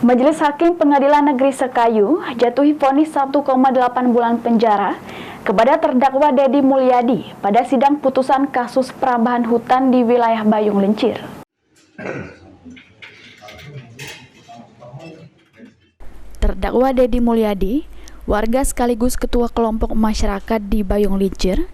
Majelis Hakim Pengadilan Negeri Sekayu jatuhi vonis 1,8 bulan penjara kepada terdakwa Deddy Mulyadi pada sidang putusan kasus perambahan hutan di wilayah Bayung Lincir. Terdakwa Deddy Mulyadi, warga sekaligus ketua kelompok masyarakat di Bayung Lincir,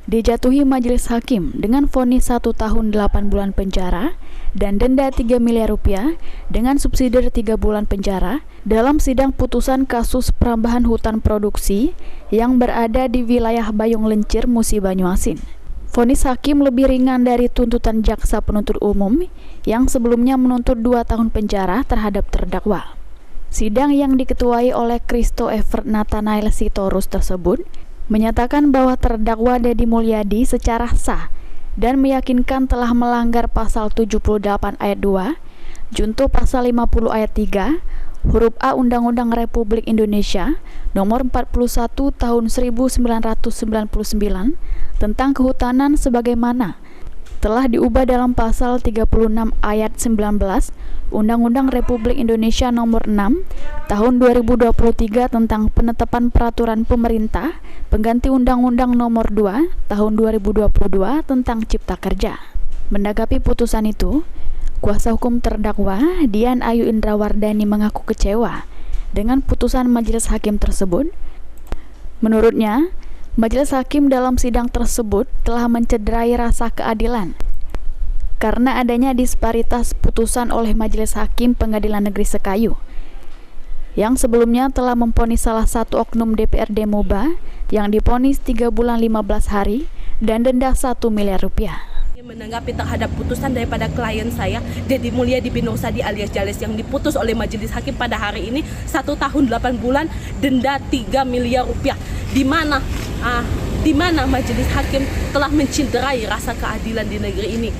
dijatuhi Majelis Hakim dengan vonis 1 tahun 8 bulan penjara dan denda 3 miliar rupiah dengan subsidi 3 bulan penjara dalam sidang putusan kasus perambahan hutan produksi yang berada di wilayah Bayung Lincir, Musi Banyuasin. Vonis hakim lebih ringan dari tuntutan jaksa penuntut umum yang sebelumnya menuntut 2 tahun penjara terhadap terdakwa. Sidang yang diketuai oleh Christo Evert Nathanael Sitorus tersebut menyatakan bahwa terdakwa Deddy Mulyadi secara sah dan meyakinkan telah melanggar pasal 78 ayat 2, junto pasal 50 ayat 3, huruf A Undang-Undang Republik Indonesia nomor 41 tahun 1999 tentang kehutanan sebagaimana telah diubah dalam pasal 36 ayat 19 Undang-Undang Republik Indonesia nomor 6 tahun 2023 tentang penetapan peraturan pemerintah pengganti Undang-Undang nomor 2 tahun 2022 tentang Cipta Kerja. Menanggapi putusan itu, kuasa hukum terdakwa Dian Ayu Indrawardani mengaku kecewa dengan putusan majelis hakim tersebut. Menurutnya, majelis hakim dalam sidang tersebut telah mencederai rasa keadilan karena adanya disparitas putusan oleh Majelis Hakim Pengadilan Negeri Sekayu yang sebelumnya telah memvonis salah satu oknum DPRD Moba yang divonis 3 bulan 15 hari dan denda 1 miliar rupiah. Menanggapi terhadap putusan daripada klien saya, Deddy Mulyadi bin Nur Sadi alias Jales yang diputus oleh Majelis Hakim pada hari ini 1 tahun 8 bulan, denda 3 miliar rupiah. Di mana Majelis Hakim telah mencederai rasa keadilan di negeri ini.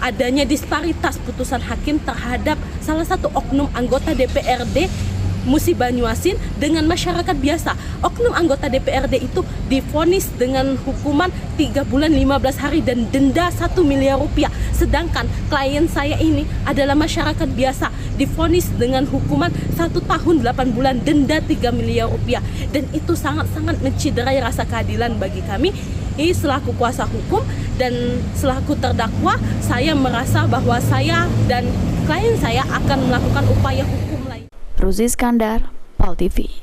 Adanya disparitas putusan hakim terhadap salah satu oknum anggota DPRD Musi Banyuasin dengan masyarakat biasa. Oknum anggota DPRD itu divonis dengan hukuman 3 bulan 15 hari dan denda 1 miliar rupiah. Sedangkan klien saya ini adalah masyarakat biasa, divonis dengan hukuman 1 tahun 8 bulan, denda 3 miliar rupiah. Dan itu sangat-sangat mencederai rasa keadilan bagi kami. Ini selaku kuasa hukum dan selaku terdakwa, saya merasa bahwa saya dan klien saya akan melakukan upaya hukum lain. Ruzi Iskandar, PAL TV.